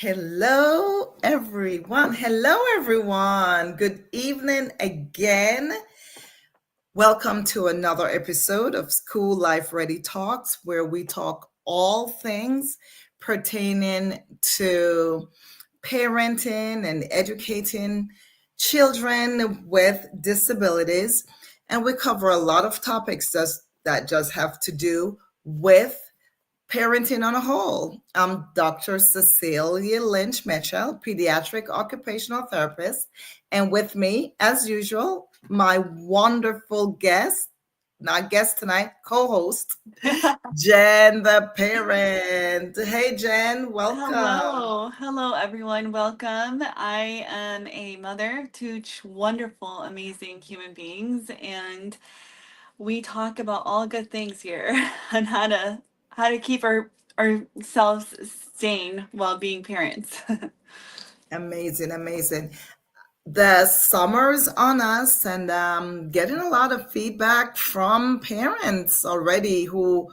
Hello, everyone. Hello, everyone. Good evening again. Welcome to another episode of School Life Ready Talks, where we talk all things pertaining to parenting and educating children with disabilities. And we cover a lot of topics that just have to do with parenting on a whole. I'm Dr. Cecilia Lynch Mitchell, pediatric occupational therapist. And with me, as usual, my wonderful guest, not guest tonight, co host, Jen, the parent. Hey, Jen, welcome. Hello everyone. Welcome. I am a mother to wonderful, amazing human beings, and we talk about all good things here on how to keep ourselves sane while being parents. Amazing, amazing. The summer's on us, and getting a lot of feedback from parents already who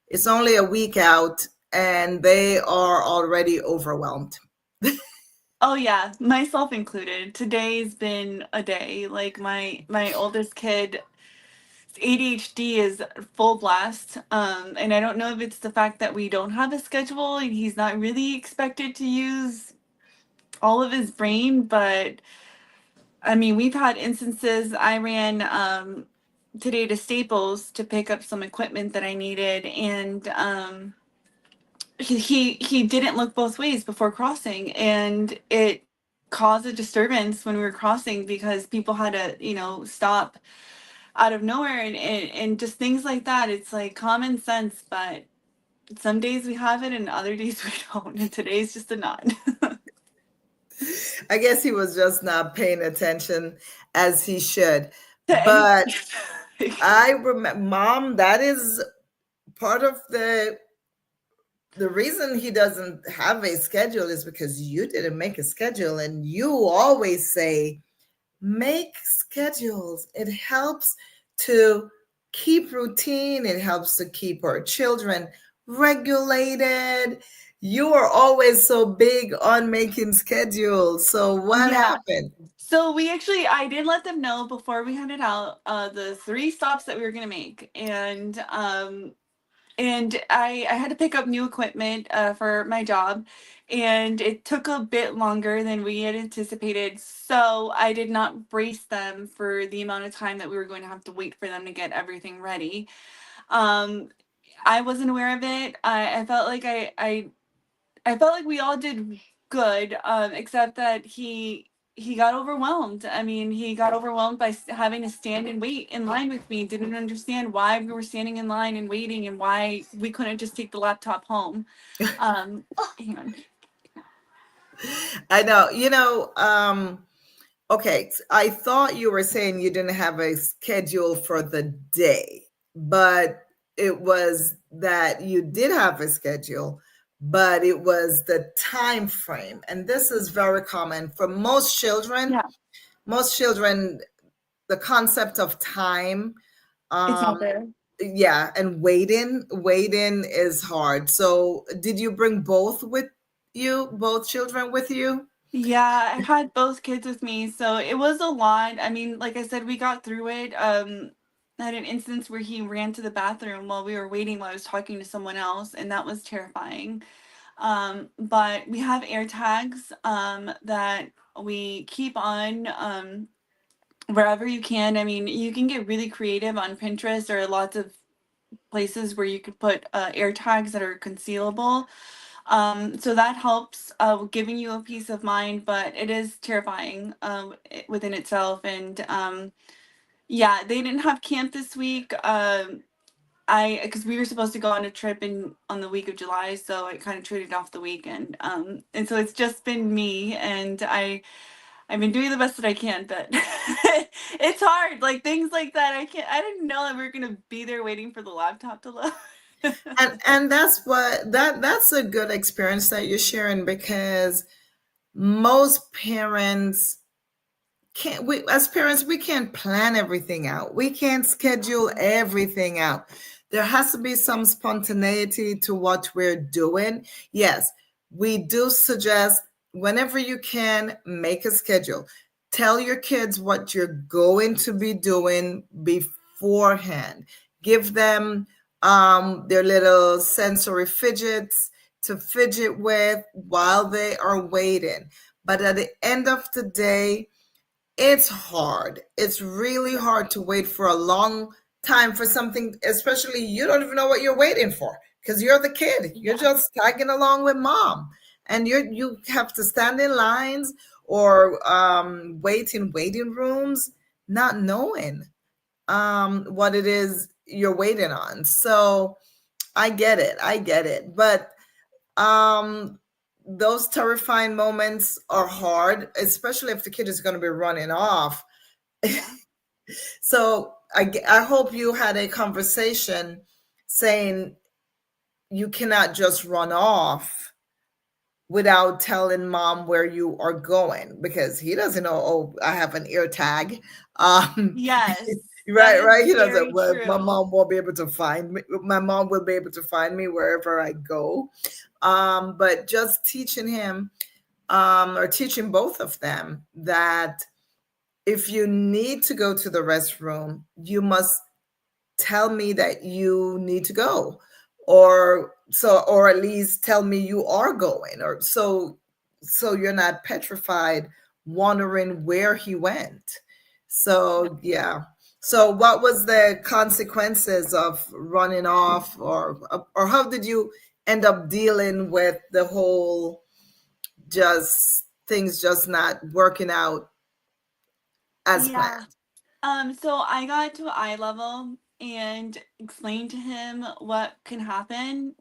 it's only a week out and they are already overwhelmed. Oh yeah, myself included. Today's been a day. Like my oldest kid ADHD is full blast. And I don't know if it's the fact that we don't have a schedule and he's not really expected to use all of his brain, but I mean, we've had instances. I ran today to Staples to pick up some equipment that I needed, and he didn't look both ways before crossing, and it caused a disturbance when we were crossing because people had to, stop out of nowhere and just things like that. It's like common sense, but some days we have it and other days we don't. And today's just a not. I guess he was just not paying attention as he should. To any But I remember, Mom, that is part of the reason he doesn't have a schedule is because you didn't make a schedule. And you always say, make schedules. It helps to keep routine, it helps to keep our children regulated. You are always so big on making schedules. So, what Yeah. happened? So I did let them know before we handed out the three stops that we were gonna make, and I had to pick up new equipment for my job, and it took a bit longer than we had anticipated. So I did not brace them for the amount of time that we were going to have to wait for them to get everything ready. Um, I wasn't aware of it. I felt like I felt like we all did good, except that he got overwhelmed. I mean, he got overwhelmed by having to stand and wait in line with me. Didn't understand why we were standing in line and waiting, and why we couldn't just take the laptop home. Hang on. I know, okay, I thought you were saying you didn't have a schedule for the day, but it was that you did have a schedule, but it was the time frame. And this is very common for most children. Yeah, Most children, the concept of time, it's um, not there. yeah, and waiting is hard. So, did you bring both children with you? Yeah, I had both kids with me, so it was a lot. I mean, like I said, we got through it. I had an instance where he ran to the bathroom while we were waiting while I was talking to someone else, and that was terrifying. But we have air tags that we keep on wherever you can. I mean, you can get really creative on Pinterest. There are lots of places where you could put air tags that are concealable. So that helps giving you a peace of mind, but it is terrifying within itself. And yeah, they didn't have camp this week. Because we were supposed to go on a trip in on the week of July, so I kind of traded off the weekend. And so it's just been me, and I've been doing the best that I can, but it's hard. Like things like that, I didn't know that we were gonna be there waiting for the laptop to load. And that's a good experience that you're sharing because most parents can't we as parents we can't plan everything out. We can't schedule everything out. There has to be some spontaneity to what we're doing. Yes, we do suggest whenever you can, make a schedule. Tell your kids what you're going to be doing beforehand. Give them their little sensory fidgets to fidget with while they are waiting. But at the end of the day, it's hard. It's really hard to wait for a long time for something, especially you don't even know what you're waiting for because you're the kid. You're Yeah. just tagging along with mom, and you have to stand in lines or wait in waiting rooms, not knowing what it is you're waiting on. So I get it. I get it. But um, those terrifying moments are hard, especially if the kid is going to be running off. Yeah. So I hope you had a conversation saying you cannot just run off without telling mom where you are going because he doesn't know, oh, I have an ear tag. Yes, that Right, is right. He doesn't, very well, my true. mom won't be able to find me. My mom will be able to find me wherever I go. But just teaching him or teaching both of them that if you need to go to the restroom, you must tell me that you need to go, or at least tell me you are going, or so you're not petrified wondering where he went. So yeah. So what was the consequences of running off, or how did you end up dealing with the whole just things just not working out as planned? Yeah. So I got to eye level and explained to him what can happen.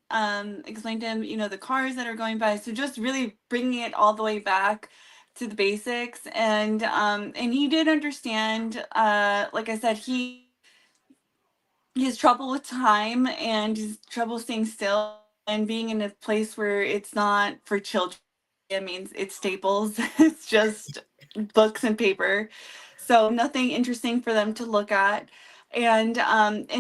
Explained to him, the cars that are going by. So just really bringing it all the way back to the basics, and he did understand. Like I said, he has trouble with time and he's trouble staying still and being in a place where it's not for children. It means it's staples. It's just books and paper. So nothing interesting for them to look at. And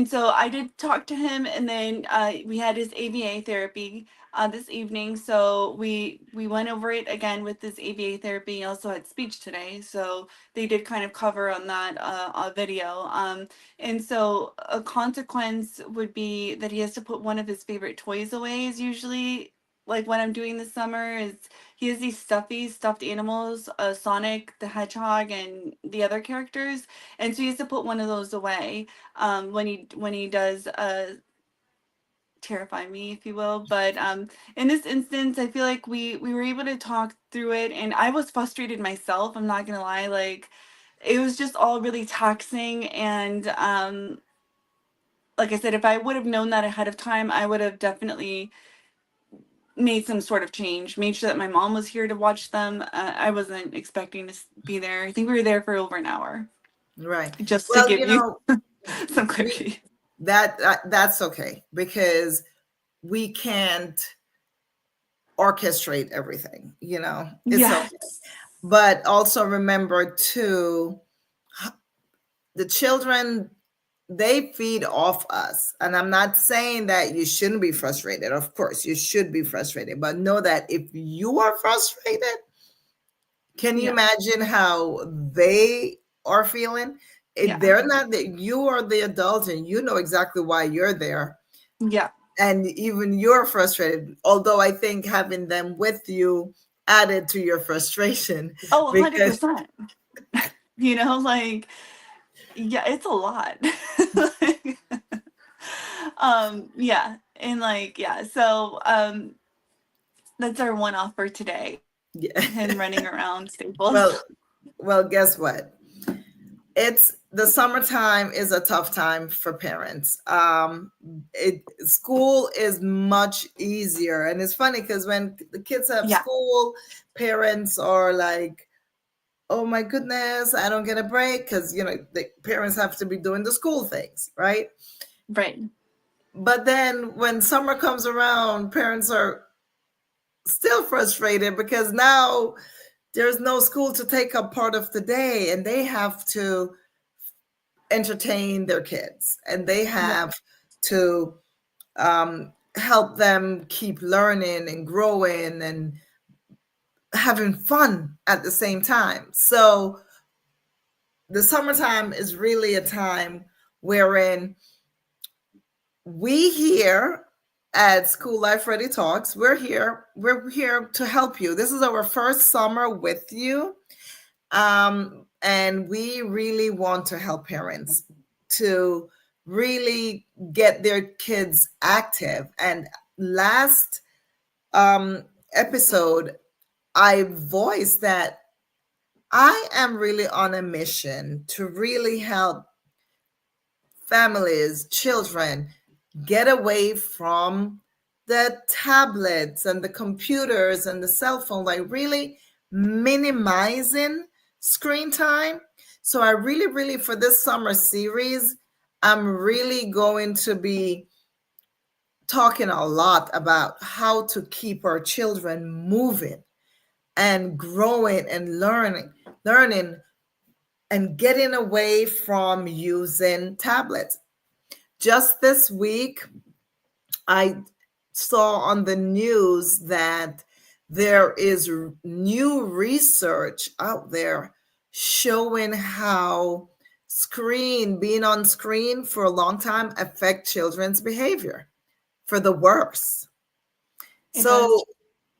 so I did talk to him, and then we had his ABA therapy this evening. So we went over it again with this ABA therapy. He also had speech today, so they did kind of cover on that video. And so a consequence would be that he has to put one of his favorite toys away. Is usually like what I'm doing this summer is he has these stuffed animals, Sonic the Hedgehog and the other characters, and so he has to put one of those away when he does terrify me, if you will. But in this instance, I feel like we were able to talk through it, and I was frustrated myself. I'm not gonna lie, like it was just all really taxing, and like I said, if I would have known that ahead of time, I would have definitely made some sort of change, made sure that my mom was here to watch them. I wasn't expecting to be there. I think we were there for over an hour, Right. just to Well, give you some we clarity. that's okay because we can't orchestrate everything, it's okay. Yes. But also remember too, the children, they feed off us. And I'm not saying that you shouldn't be frustrated. Of course, you should be frustrated, but know that if you are frustrated, can you Yeah. imagine how they are feeling? Yeah. They're not that you are the adult and you know exactly why you're there. Yeah. And even you're frustrated. Although I think having them with you added to your frustration Oh, because 100%. Like, yeah, it's a lot. Yeah. And like, yeah. So, that's our one off for today. yeah. Him running around Staples. well, well, guess what? It's the summertime is a tough time for parents. School is much easier, and it's funny because when the kids have Yeah. school, parents are like, "Oh my goodness, I don't get a break," because the parents have to be doing the school things, right? Right. But then when summer comes around, parents are still frustrated because now there's no school to take up part of the day, and they have to entertain their kids, and they Yeah. have to help them keep learning and growing and having fun at the same time. So the summertime is really a time wherein we here at School Life Ready Talks, we're here to help you. This is our first summer with you. And we really want to help parents to really get their kids active. And last episode, I voiced that I am really on a mission to really help families, children get away from the tablets and the computers and the cell phone, like really minimizing screen time. So I really, for this summer series, I'm really going to be talking a lot about how to keep our children moving and growing and learning and getting away from using tablets. Just this week, I saw on the news that there is new research out there showing how being on screen for a long time affect children's behavior for the worse. It does. So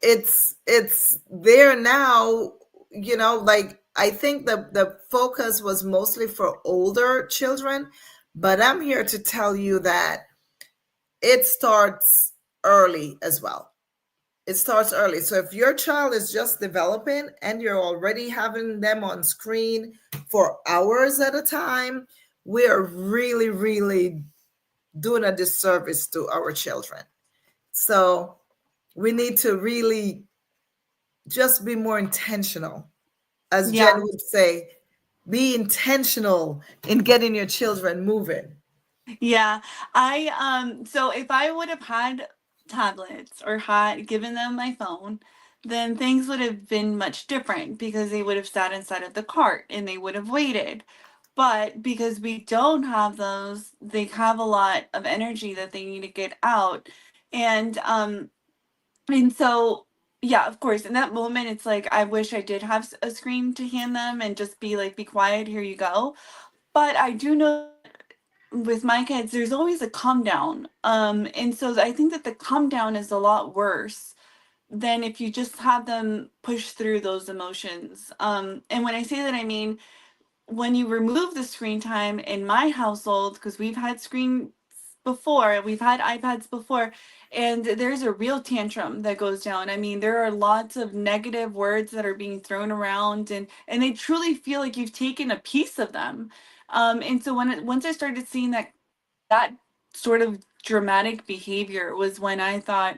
it's there now, like I think the focus was mostly for older children, but I'm here to tell you that it starts early as well. It starts early. So if your child is just developing and you're already having them on screen for hours at a time, we are really doing a disservice to our children. So we need to really just be more intentional. As Yeah. Jen would say, be intentional in getting your children moving. Yeah. So if I would have had tablets or had given them my phone, then things would have been much different because they would have sat inside of the cart and they would have waited. But because we don't have those, they have a lot of energy that they need to get out. And and so yeah, of course, in that moment it's like I wish I did have a screen to hand them and just be like, be quiet, here you go. But I do know with my kids, there's always a come down. And so I think that the come down is a lot worse than if you just have them push through those emotions. And when I say that, I mean, when you remove the screen time in my household, because we've had screens before, we've had iPads before, and there's a real tantrum that goes down. I mean, there are lots of negative words that are being thrown around, and they truly feel like you've taken a piece of them. And so once I started seeing that sort of dramatic behavior was when I thought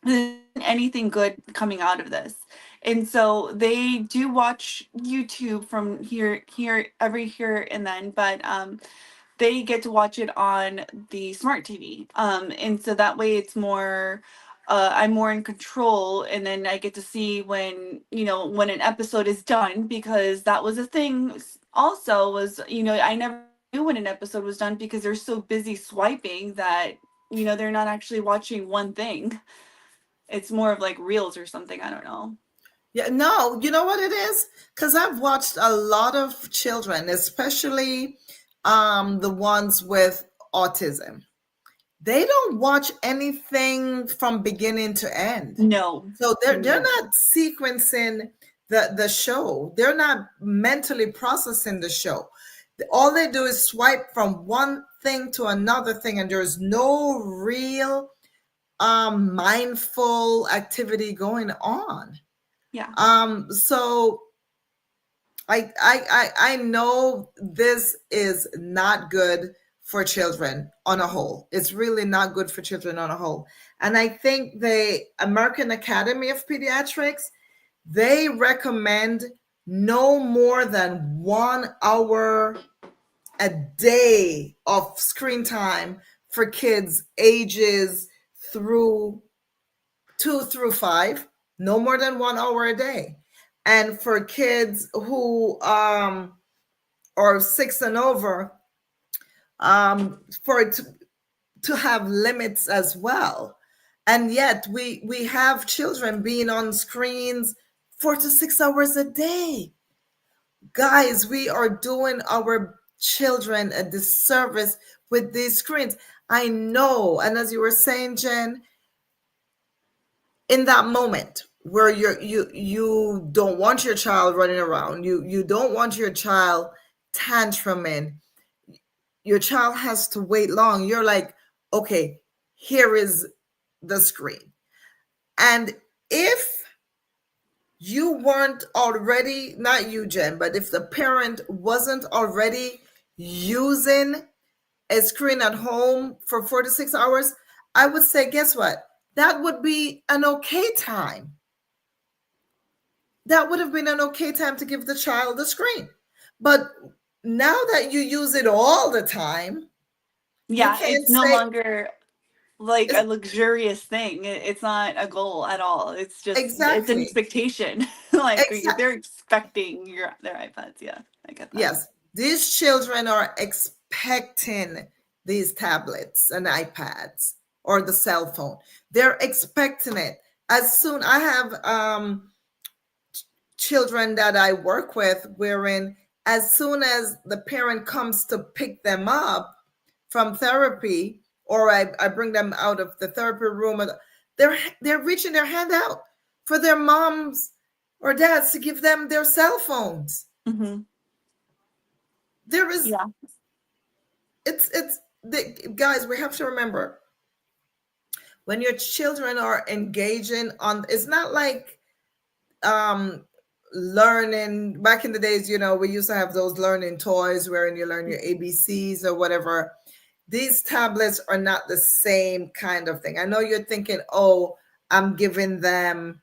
there isn't anything good coming out of this. And so they do watch YouTube from here and then, but they get to watch it on the smart TV. And so that way it's more I'm more in control, and then I get to see when, when an episode is done, because that was a thing also was, I never knew when an episode was done because they're so busy swiping that, they're not actually watching one thing. It's more of like reels or something, I don't know. Yeah, no, you know what it is? Because I've watched a lot of children, especially the ones with autism. They don't watch anything from beginning to end. No. So they're No. not sequencing the show. They're not mentally processing the show. All they do is swipe from one thing to another thing, and there's no real mindful activity going on. Yeah. So I know this is not good for children on a whole. It's really not good for children on a whole. And I think the American Academy of Pediatrics, they recommend no more than 1 hour a day of screen time for kids ages through 2 through 5, no more than 1 hour a day. And for kids who are 6 and over, for to have limits as well. And yet we have children being on screens 4 to 6 hours a day. Guys, we are doing our children a disservice with these screens. I know, and as you were saying, Jen, in that moment where you don't want your child running around, you don't want your child tantruming, your child has to wait long, you're like, okay, here is the screen. And if you weren't already, not you, Jen, but if the parent wasn't already using a screen at home for 4 to 6 hours, I would say, guess what? That would be an okay time. That would have been an okay time to give the child the screen. But now that you use it all the time, you Yeah, can't it's no say longer like a luxurious thing. It's not a goal at all. It's an exactly. expectation. Like Exactly. they're expecting their iPads. Yeah, I get that. Yes, these children are expecting these tablets and iPads or the cell phone. They're expecting it. As soon I have children that I work with, wherein as soon as the parent comes to pick them up from therapy, or I bring them out of the therapy room, and they're reaching their hand out for their moms or dads to give them their cell phones. Mm-hmm. There is Yeah. it's guys, we have to remember when your children are engaging on, it's not like um learning back in the days, we used to have those learning toys wherein you learn your ABCs or whatever. These tablets are not the same kind of thing. I know you're thinking, oh, I'm giving them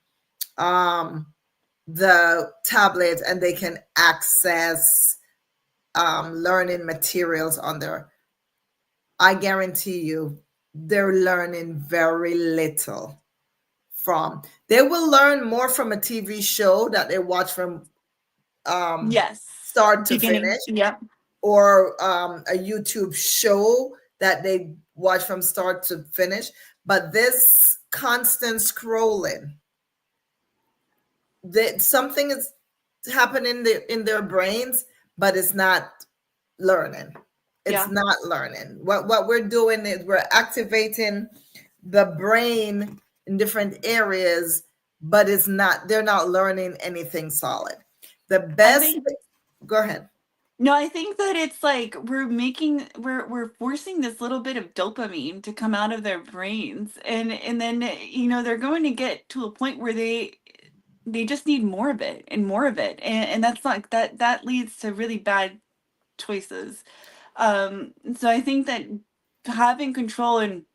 the tablet and they can access learning materials on there. I guarantee you they're learning very little from. They will learn more from a TV show that they watch from Yes. start to Beginning. finish, Yep. or a YouTube show that they watch from start to finish. But this constant scrolling, that something is happening in their brains, but it's not learning. It's Yeah. not learning. What we're doing is we're activating the brain in different areas, but it's not, they're not learning anything solid. The I best, think go ahead. No, I think that it's like we're forcing this little bit of dopamine to come out of their brains, and then they're going to get to a point where they just need more of it and more of it, and that's not that leads to really bad choices. So I think that having control, and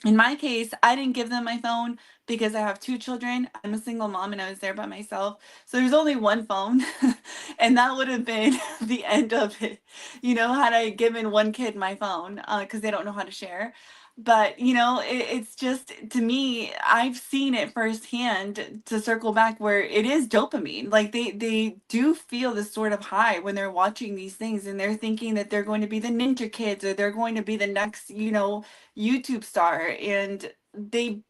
in my case, I didn't give them my phone because I have two children. I'm a single mom and I was there by myself. So there's only one phone. And that would have been the end of it, had I given one kid my phone, because they don't know how to share. But, it's just, to me, I've seen it firsthand, to circle back, where it is dopamine. Like they do feel this sort of high when they're watching these things, and they're thinking that they're going to be the ninja kids, or they're going to be the next, YouTube star, and they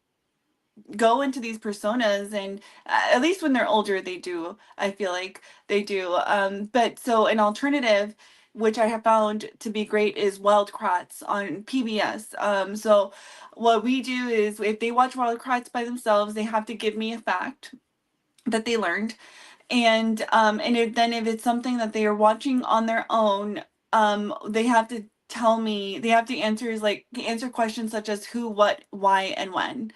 go into these personas, and at least when they're older they do, I feel like they do. But so an alternative, which I have found to be great, is Wild Kratts on PBS. So what we do is, if they watch Wild Kratts by themselves, they have to give me a fact that they learned, and if it's something that they are watching on their own, they have to tell me, they have to answer questions such as who, what, why, and when.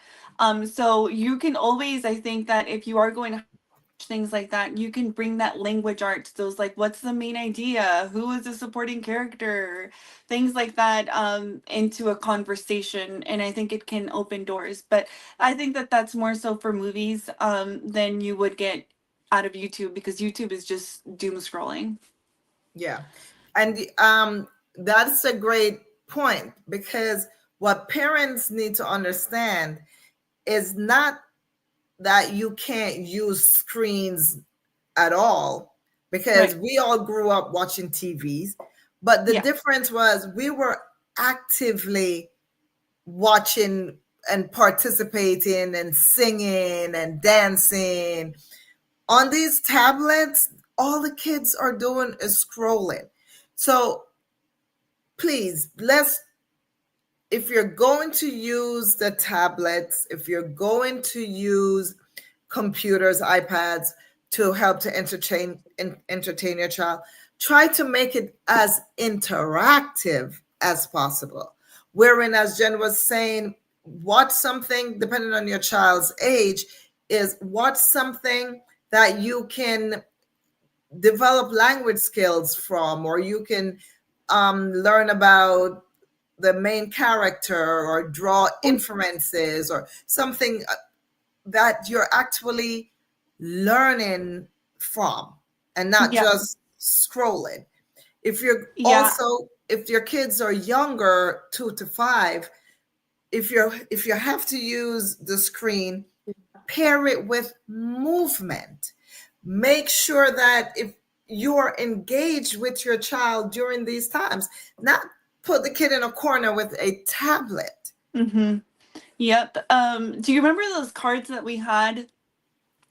So you can always, I think that if you are going to things like that, you can bring that language arts, those, like, what's the main idea, who is the supporting character, things like that, into a conversation, and I think it can open doors. But I think that that's more so for movies, than you would get out of YouTube, because YouTube is just doom scrolling. Yeah. And that's a great point, because what parents need to understand is not that you can't use screens at all, because Right. we all grew up watching TVs, but the Yeah. difference was we were actively watching and participating and singing and dancing. On these tablets, all the kids are doing is scrolling. So please, if you're going to use the tablets, if you're going to use computers, iPads to help to entertain your child, try to make it as interactive as possible. Wherein, as Jen was saying, watch something, depending on your child's age, is watch something that you can develop language skills from, or you can learn about the main character or draw inferences or something that you're actually learning from and not Yeah. just scrolling. If you're Yeah. also, if your kids are younger, 2 to 5, if you have to use the screen, pair it with movement. Make sure that if you're engaged with your child during these times, not put the kid in a corner with a tablet. Mm-hmm. Yep. Do you remember those cards that we had,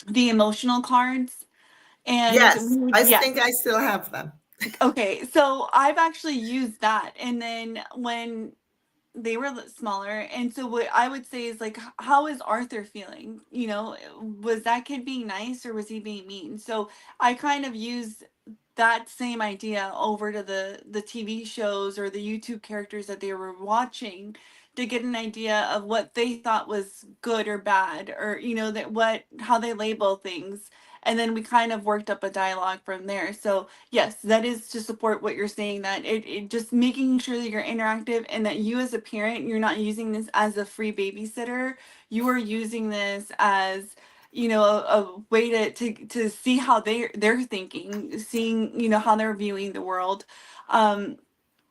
the emotional cards? And Yes, I yes. think I still have them. Okay, so I've actually used that. And then when they were smaller, and so what I would say is like, how is Arthur feeling? You know, was that kid being nice or was he being mean? So I kind of use that same idea over to the TV shows or the YouTube characters that they were watching, to get an idea of what they thought was good or bad, or that what how they label things. And then we kind of worked up a dialogue from there. So yes, that is to support what you're saying, that it just making sure that you're interactive, and that you as a parent, you're not using this as a free babysitter. You are using this as a way to see how they're thinking, seeing how they're viewing the world. um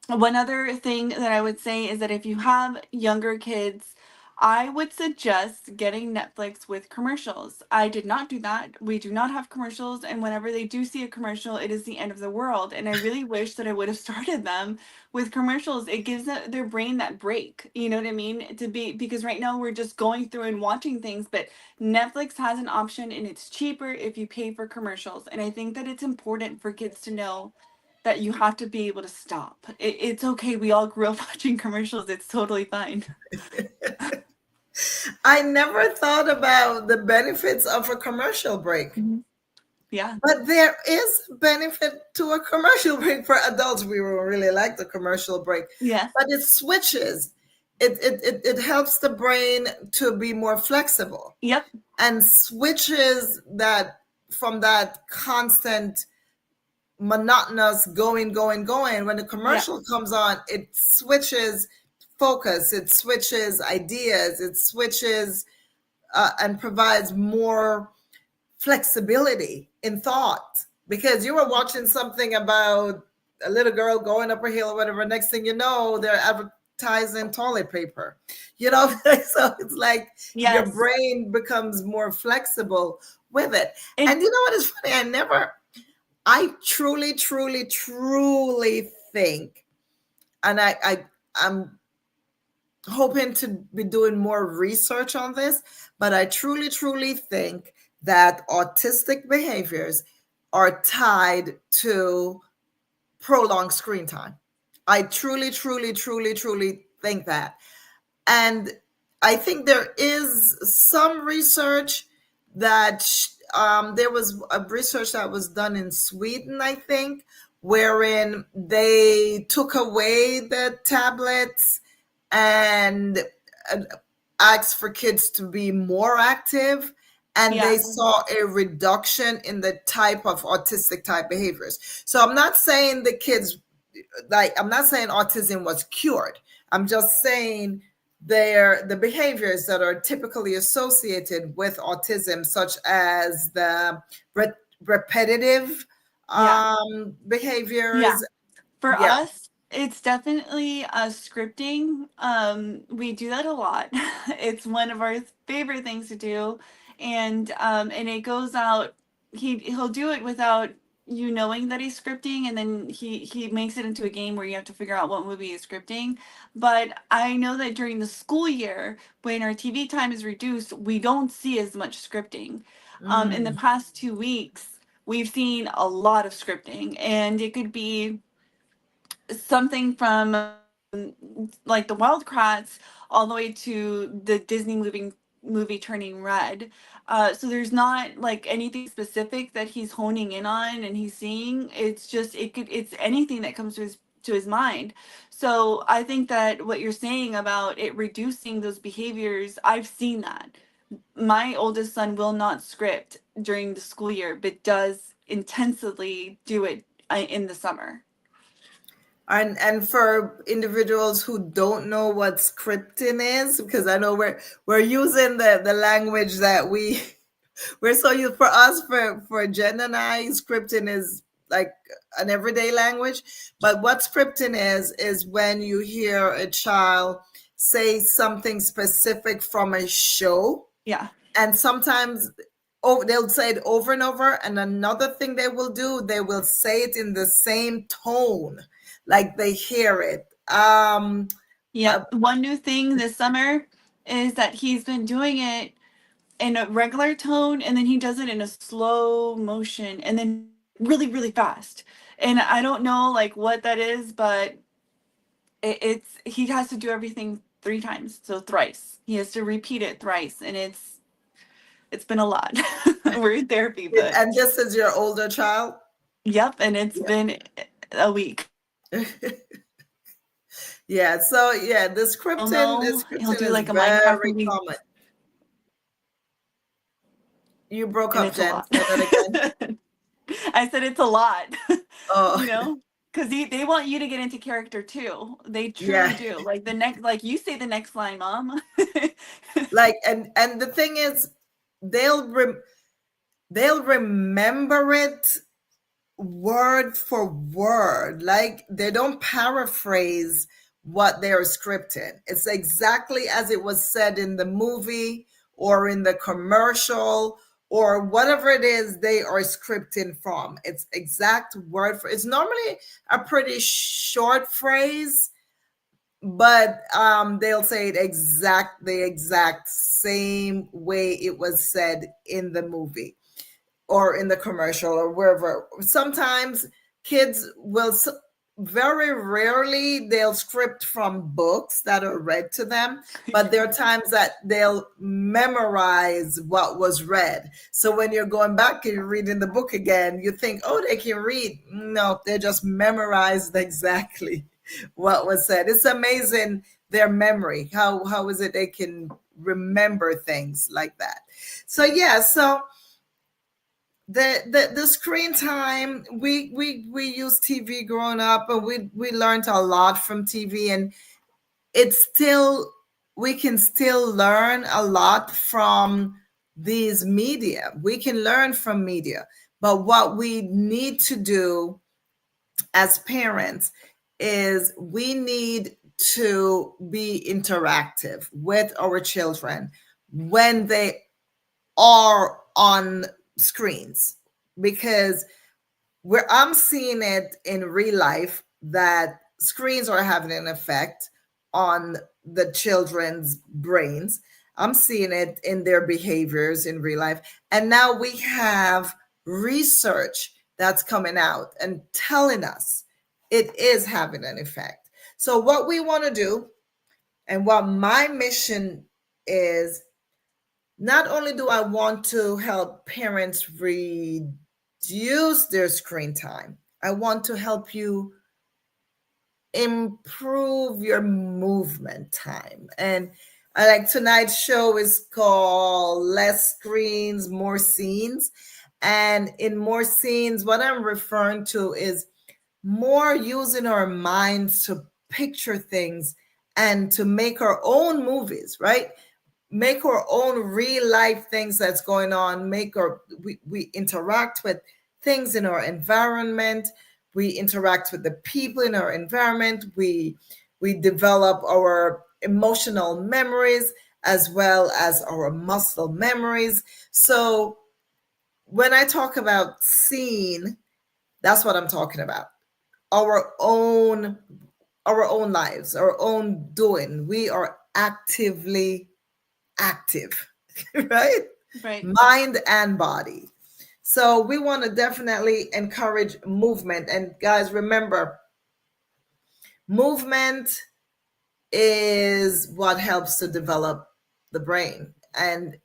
One other thing that I would say is that if you have younger kids, I would suggest getting Netflix with commercials. I did not do that. We do not have commercials, and whenever they do see a commercial, it is the end of the world. And I really wish that I would have started them with commercials. It gives their brain that break. You know what I mean? To be Because right now we're just going through and watching things, but Netflix has an option, and it's cheaper if you pay for commercials. And I think that it's important for kids to know that you have to be able to stop. It's okay. We all grew up watching commercials. It's totally fine. I never thought about the benefits of a commercial break. Mhm. Yeah. But there is benefit to a commercial break for adults. We will really like the commercial break, Yes. but it switches. It helps the brain to be more flexible Yep. and switches that from that constant monotonous going. When the Yeah. commercial comes on, it switches focus, it switches ideas, it switches and provides more flexibility in thought, because you were watching something about a little girl going up a hill or whatever. Next thing you know, they're advertising toilet paper, so it's like your Yes. brain becomes more flexible with it. And And you know what is funny? I truly think, and I'm hoping to be doing more research on this, but I truly think that autistic behaviors are tied to prolonged screen time. I truly think that. And I think there is some research that there was a research that was done in Sweden, I think, wherein they took away the tablets and asked for kids to be more active, and they yeah. saw a reduction in the type of autistic type behaviors. So I'm not saying the kids, like, I'm not saying autism was cured. I'm just saying the behaviors that are typically associated with autism, such as the repetitive Yeah. Yeah. behaviors. For Yeah. us, it's definitely scripting. We do that a lot. It's one of our favorite things to do. And it goes out, he'll do it without you knowing that he's scripting, and then he makes it into a game where you have to figure out what movie he's scripting. But I know that during the school year, when our TV time is reduced, we don't see as much scripting. In the Mm, past 2 weeks, we've seen a lot of scripting, and it could be something from like the Wildcrats all the way to the Disney movie Turning Red. So there's not like anything specific that he's honing in on and he's seeing. It's just it's anything that comes to his mind. So I think that what you're saying about it reducing those behaviors, I've seen that. My oldest son will not script during the school year, but does intensively do it in the summer. and for individuals who don't know what scripting is, because I know we're using the language that we're so used, for us, for Jen and I, scripting is like an everyday language. But what scripting is when you hear a child say something specific from a show, Yeah. and sometimes, oh, they'll say it over and over. And another thing they will do, they will say it in the same tone, like they hear it. Uh, Yep. One new thing this summer is that he's been doing it in a regular tone, and then he does it in a slow motion and then really, really fast. And I don't know like what that is, but it's he has to do everything 3 times, so thrice. He has to repeat it thrice, and it's been a lot. We're in therapy, but and this is your older child. yep, and it's been a week. Yeah, so yeah, He'll the know he'll scripting do is like a Minecraft very movie, common. You broke and up, it's a Jen. lot. Say that again. I said it's a lot, Oh, you know, because they want you to get into character too. They truly yeah. do. Like the next, like you say the next line, mom. Like, and the thing is, they'll they'll remember it word for word. Like, they don't paraphrase what they're scripting. It's exactly as it was said in the movie or in the commercial or whatever it is they are scripting from. It's exact word for. It's normally a pretty short phrase, but they'll say it the exact same way it was said in the movie or in the commercial or wherever. Sometimes kids will, very rarely they'll script from books that are read to them, but there are times that they'll memorize what was read. So when you're going back and you're reading the book again, you think, oh, they can read. No, they just memorized exactly what was said. It's amazing, their memory. How is it they can remember things like that? So yeah, so the screen time, we used TV growing up, and we learned a lot from TV, and it's still, we can still learn a lot from these media. We can learn from media, but what we need to do as parents is we need to be interactive with our children when they are on screens, because where I'm seeing it in real life that screens are having an effect on the children's brains. I'm seeing it in their behaviors in real life. And now we have research that's coming out and telling us it is having an effect. So, what we want to do, and what my mission is, not only do I want to help parents reduce their screen time, I want to help you improve your movement time. And I like, tonight's show is called Less Screens, More Scenes. And in more scenes, what I'm referring to is more using our minds to picture things and to make our own movies, right? Make our own real life things that's going on. We interact with things in our environment. We interact with the people in our environment. We develop our emotional memories as well as our muscle memories. So when I talk about scene, That's what I'm talking about. Our own our own lives, our own doing. We are actively active, right? Right. Mind and body. So we want to definitely encourage movement. And guys, remember, movement is what helps to develop the brain. And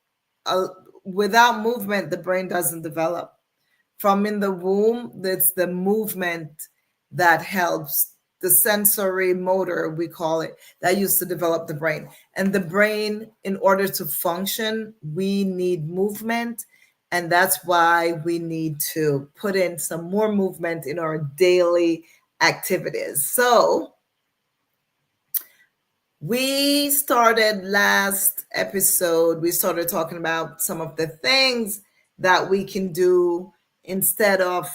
uh, without movement, the brain doesn't develop. From in the womb, it's the movement that helps the sensory motor, we call it, that used to develop the brain. And the brain, in order to function, we need movement. And that's why we need to put in some more movement in our daily activities. So, we started last episode, we started talking about some of the things that we can do instead of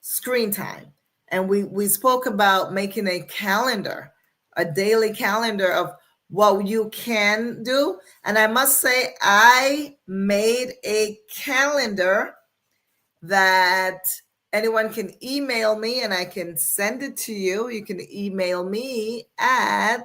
screen time. And we spoke about making a calendar, a daily calendar of what you can do. And I must say, I made a calendar that anyone can email me and I can send it to you. You can email me at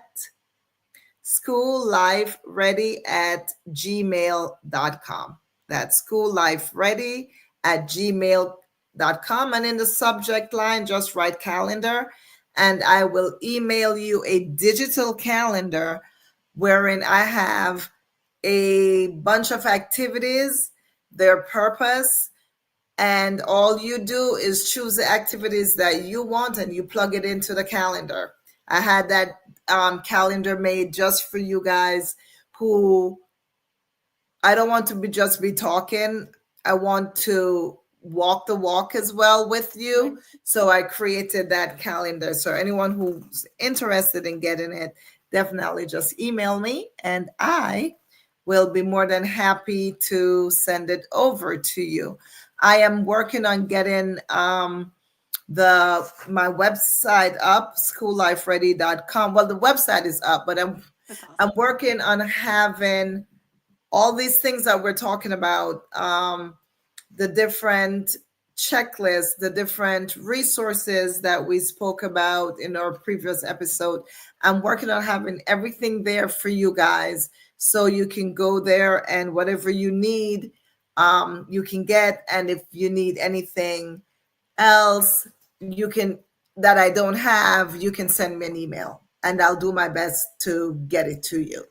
schoollifeready@gmail.com. That's schoollifeready@gmail.com. And in the subject line, just write calendar, and I will email you a digital calendar wherein I have a bunch of activities, their purpose, and all you do is choose the activities that you want and you plug it into the calendar. I had that calendar made just for you guys who I don't want to be just be talking. I want to walk the walk as well with Right. you. So I created that calendar. So anyone who's interested in getting it, definitely just email me and I will be more than happy to send it over to you. I am working on getting the my website up, schoollifeready.com. Well, the website is up, but That's I'm awesome. working on having all these things that we're talking about, the different checklists, the different resources that we spoke about in our previous episode. I'm working on having everything there for you guys so you can go there and whatever you need, you can get. And if you need anything else, you can that I don't have, you can send me an email and I'll do my best to get it to you.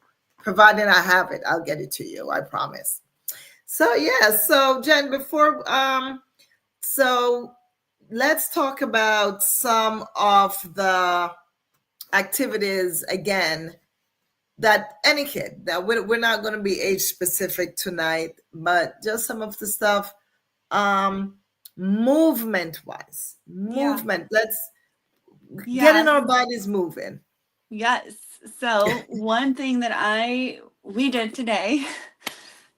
Providing I have it, I'll get it to you. I promise. So yeah, so Jen, before so let's talk about some of the activities again that any kid that we're not going to be age specific tonight, but just some of the stuff um movement wise. Yeah. Movement. Let's get in Yes. our bodies moving. Yes. So one thing that we did today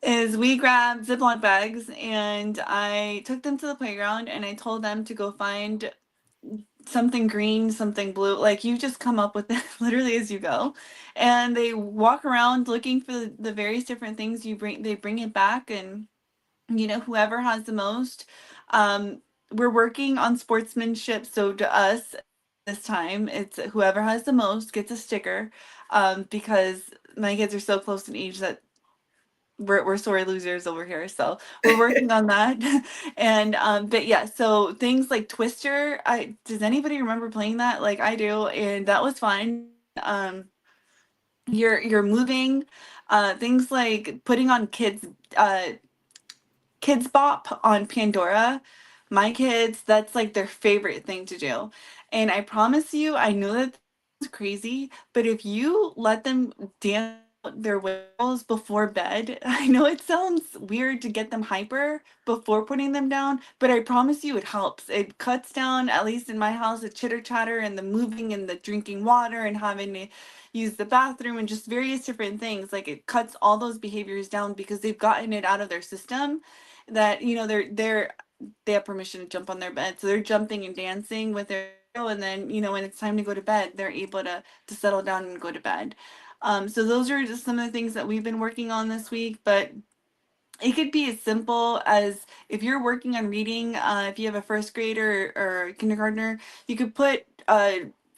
is we grabbed Ziploc bags and I took them to the playground and I told them to go find something green, something blue. Like you just come up with it literally as you go. And they walk around looking for the various different things they bring it back and whoever has the most. Um, we're working on sportsmanship, so to us this time, it's whoever has the most gets a sticker. Because my kids are so close in age that we're sore losers over here, so we're working on that. And but yeah, so things like Twister. I Does anybody remember playing that? Like I do, and that was fun. You're moving. Things like putting on uh Kids Bop on Pandora. My kids, that's like their favorite thing to do. And I promise you, I know that it's crazy, but if you let them dance out their wills before bed, I know it sounds weird to get them hyper before putting them down, but I promise you it helps. It cuts down, at least in my house, the chitter chatter and the moving and the drinking water and having to use the bathroom and just various different things. Like it cuts all those behaviors down because they've gotten it out of their system that they have permission to jump on their bed, so they're jumping and dancing with their and then when it's time to go to bed they're able to settle down and go to bed. So those are just some of the things that we've been working on this week, but It could be as simple as if you're working on reading, if you have a first grader or kindergartner, you could put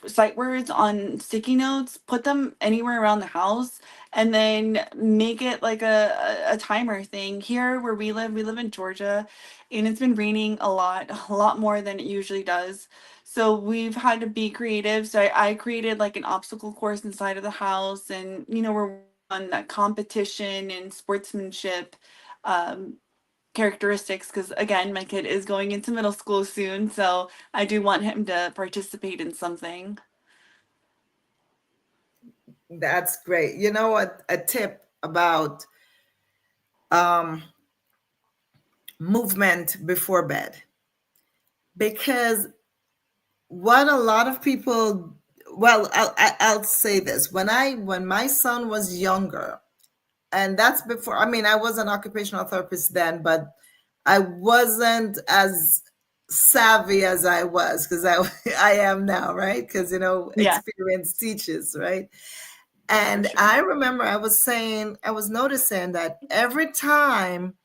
sight words on sticky notes, put them anywhere around the house, and then make it like a timer thing. Here where we live in Georgia, and it's been raining a lot more than it usually does. So we've had to be creative. So I created like an obstacle course inside of the house, and we're on that competition and sportsmanship um, characteristics because again my kid is going into middle school soon, so I do want him to participate in something. That's great. You know what? A tip about um, movement before bed, because what a lot of people, well, I'll say this: when my son was younger, and that's before. I mean, I was an occupational therapist then, but I wasn't as savvy as I was because I I am now, right? Because Yeah, experience teaches, right? for And sure. I remember I was noticing that every time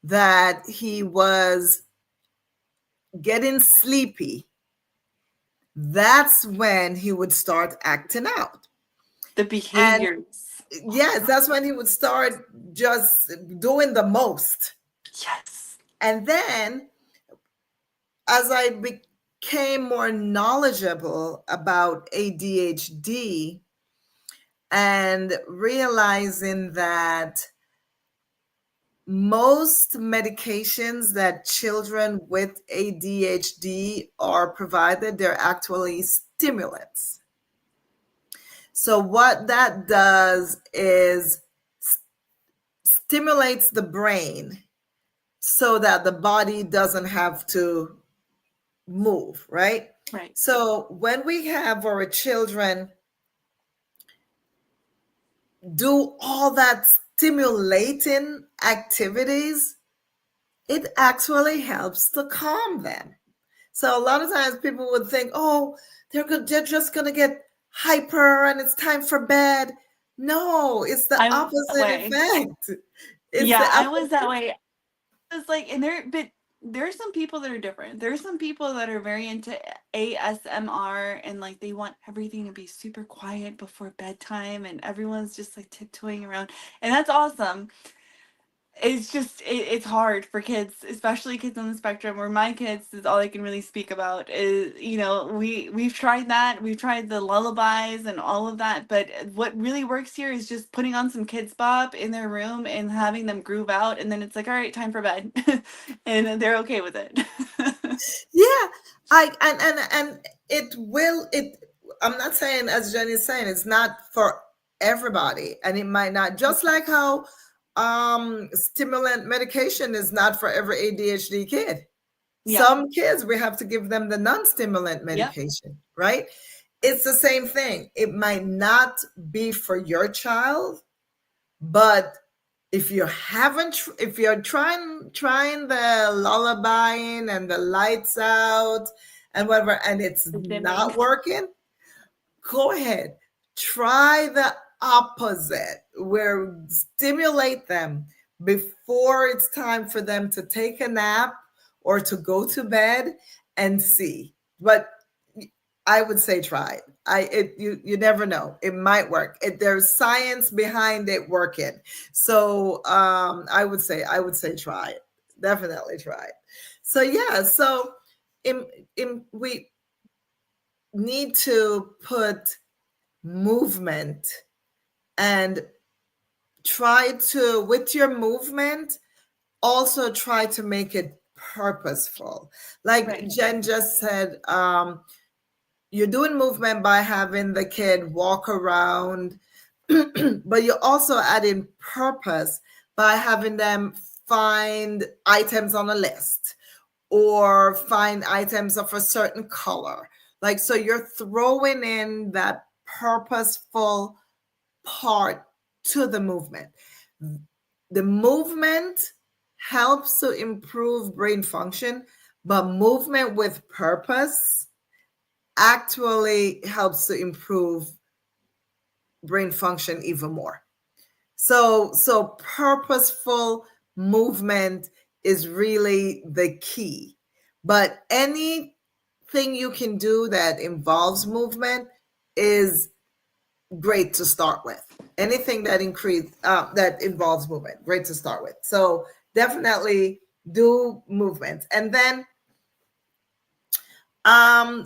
that he was getting sleepy, that's when he would start acting out. The And behaviors. yes, that's when he would start just doing the most. Yes. And then as I became more knowledgeable about ADHD and realizing that most medications that children with ADHD are provided, they're actually stimulants. So what that does is stimulates the brain so that the body doesn't have to move, right? Right. So when we have our children do all that stimulating activities, it actually helps to calm them. So a lot of times people would think, oh, they're just going to get hyper and it's time for bed. No, it's the I was that opposite way. effect. It's the Yeah, I was that opposite. way. It's like, and but there's some people that are different. There's some people that are very into ASMR and like they want everything to be super quiet before bedtime and everyone's just like tiptoeing around. And that's awesome. It's just it's hard for kids, especially kids on the spectrum. Where my kids is all I can really speak about is we've tried that, we've tried the lullabies and all of that, but what really works here is just putting on some kids bop in their room and having them groove out, and then it's like, all right, time for bed, and they're okay with it. Yeah, I and it will it. I'm not saying, as Jenny's saying, it's not for everybody, and it might not. Just like how stimulant medication is not for every ADHD kid. Yeah. Some kids we have to give them the non-stimulant Yep. medication, right? It's the same thing. It might not be for your child, but if you're trying the lullabying and the lights out and whatever, and it's The dimming. not working, go ahead, try the opposite, where stimulate them before it's time for them to take a nap or to go to bed and see. But I would say try it. You never know. It might work. There's science behind it working. So I would say try it. Definitely try it. So yeah. So we need to put movement and try to, with your movement, also try to make it purposeful. Like Right. Jen just said, you're doing movement by having the kid walk around, but you're also adding purpose by having them find items on a list or find items of a certain color. Like, so you're throwing in that purposeful part to the movement. The movement helps to improve brain function, but movement with purpose actually helps to improve brain function even more. So purposeful movement is really the key. But anything you can do that involves movement is great to start with. Anything that that involves movement, great to start with. So definitely do movements, and then um,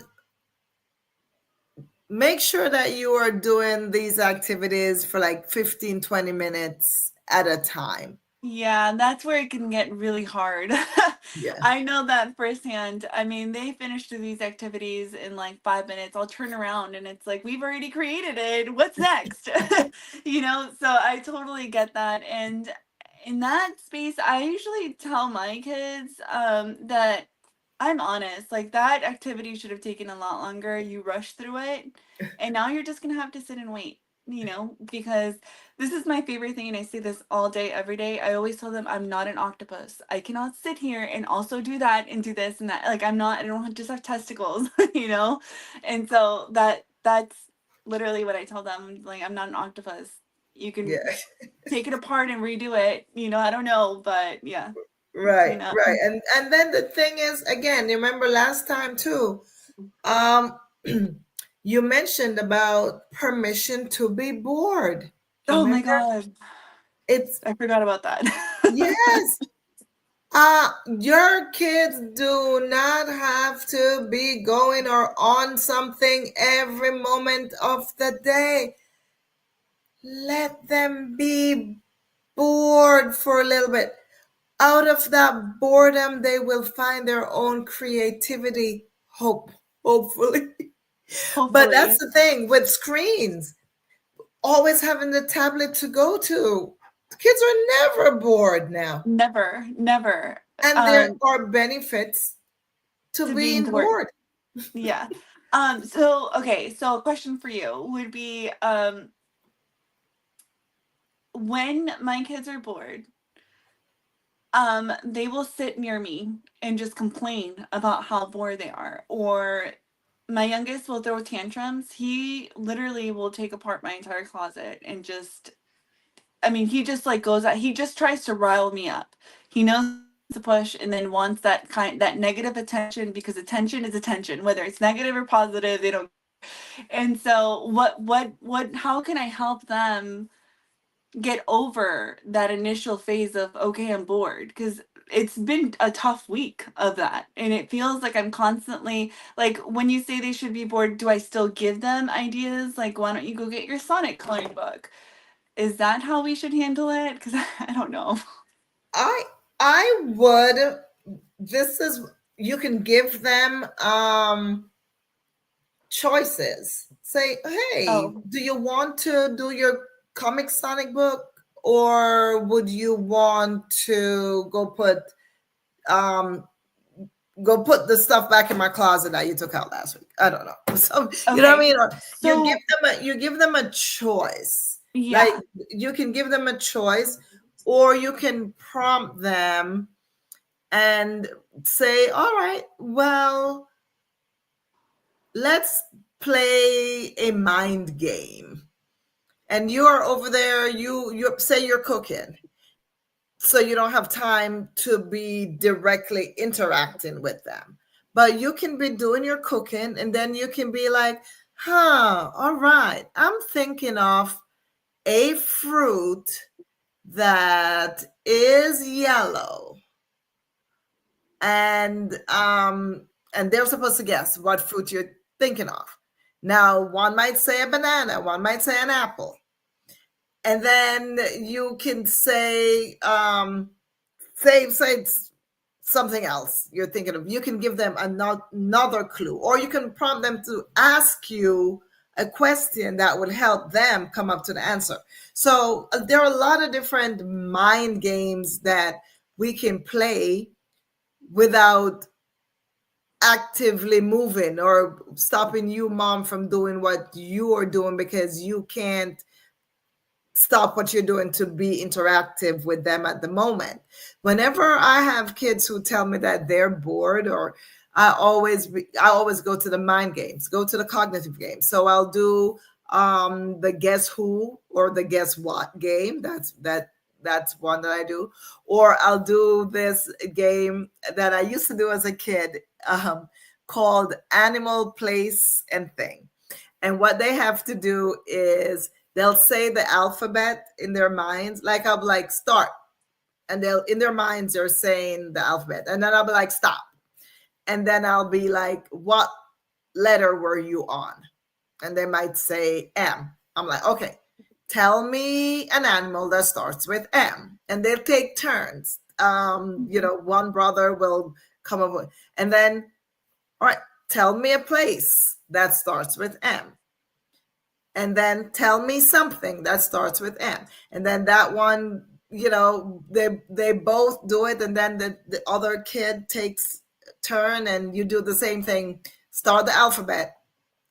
make sure that you are doing these activities for like 15, 20 minutes at a time. Yeah, that's where it can get really hard. Yeah. I know that firsthand. I mean, they finish these activities in like 5 minutes. I'll turn around and it's like, we've already created it. What's next? So I totally get that. And in that space, I usually tell my kids that I'm honest, like that activity should have taken a lot longer. You rushed through it, and now you're just gonna have to sit and wait, because this is my favorite thing, and I say this all day, every day. I always tell them I'm not an octopus. I cannot sit here and also do that and do this and that. Like I don't just have testicles, you know? And so that's literally what I tell them. Like, I'm not an octopus. You Yeah. can take it apart and redo it. I don't know, but yeah, Right, you know. right. And then the thing is, again, you remember last time too, um, you mentioned about permission to be bored. Oh my Remember? God. It's I forgot about that. yes. Your kids do not have to be going or on something every moment of the day. Let them be bored for a little bit. Out of that boredom, they will find their own creativity, hopefully. But that's Hopefully. the thing with screens, always having the tablet to go to. Kids are never bored now. Never, never. And there Um, are benefits to to being being bored. bored. Yeah. Okay, so a question for you would be, when my kids are bored, they will sit near me and just complain about how bored they are. Or my youngest will throw tantrums. He literally will take apart my entire closet and just, I mean, he just like goes out, he just tries to rile me up. He knows to push and then wants that negative attention, because attention is attention, whether it's negative or positive, they don't. And so how can I help them get over that initial phase of, okay, I'm bored? Because it's been a tough week of that, and it feels like I'm constantly, like, when you say they should be bored, do I still give them ideas like, why don't you go get your Sonic coloring book? Is that how we should handle it? Because I don't know. I I would this is you can give them choices. Say, hey, Oh, do you want to do your comic Sonic book, or would you want to um go put the stuff back in my closet that you took out last week? I don't know. So you know what I okay. mean? Or So you give them a choice. Like yeah, you can give them a choice, or you can prompt them and say, all right, well, let's play a mind game. And you're over there, you say you're cooking. So you don't have time to be directly interacting with them. But you can be doing your cooking, and then you can be like, all right, I'm thinking of a fruit that is yellow. And they're supposed to guess what fruit you're thinking of. Now, one might say a banana, one might say an apple. And then you can say something else you're thinking of. You can give them another clue, or you can prompt them to ask you a question that would help them come up to the answer. So there are a lot of different mind games that we can play without actively moving or stopping you, mom, from doing what you are doing, because you can't stop what you're doing to be interactive with them at the moment. Whenever I have kids who tell me that they're bored, or I always go to the mind games, go to the cognitive games. So I'll do the guess who or the guess what game. That's one that I do. Or I'll do this game that I used to do as a kid, called Animal, Place, and Thing. And what they have to do is they'll say the alphabet in their minds. Like I'll be like, start. And they'll, in their minds, they're saying the alphabet. And then I'll be like, stop. And then I'll be like, what letter were you on? And they might say M. I'm like, okay, tell me an animal that starts with M. And they'll take turns. One brother will come up with, and then, all right, tell me a place that starts with M. And then tell me something that starts with M. And then that one, they both do it. And then the other kid takes turn, and you do the same thing. Start the alphabet,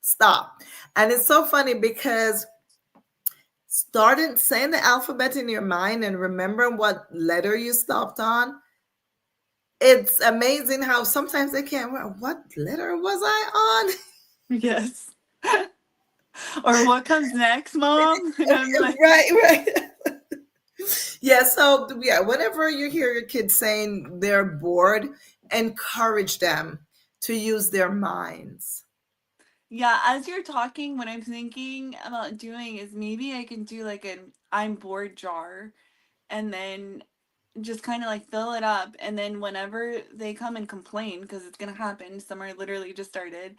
stop. And it's so funny because starting saying the alphabet in your mind and remember what letter you stopped on, it's amazing how sometimes they can't remember, what letter was I on? Yes. Or what comes next, Mom? And I'm like, right. Yeah, so yeah, whenever you hear your kids saying they're bored, encourage them to use their minds. yeah, as you're talking, what I'm thinking about doing is maybe I can do like an I'm bored jar, and then just kind of like fill it up, and then whenever they come and complain, because it's gonna happen, summer literally just started,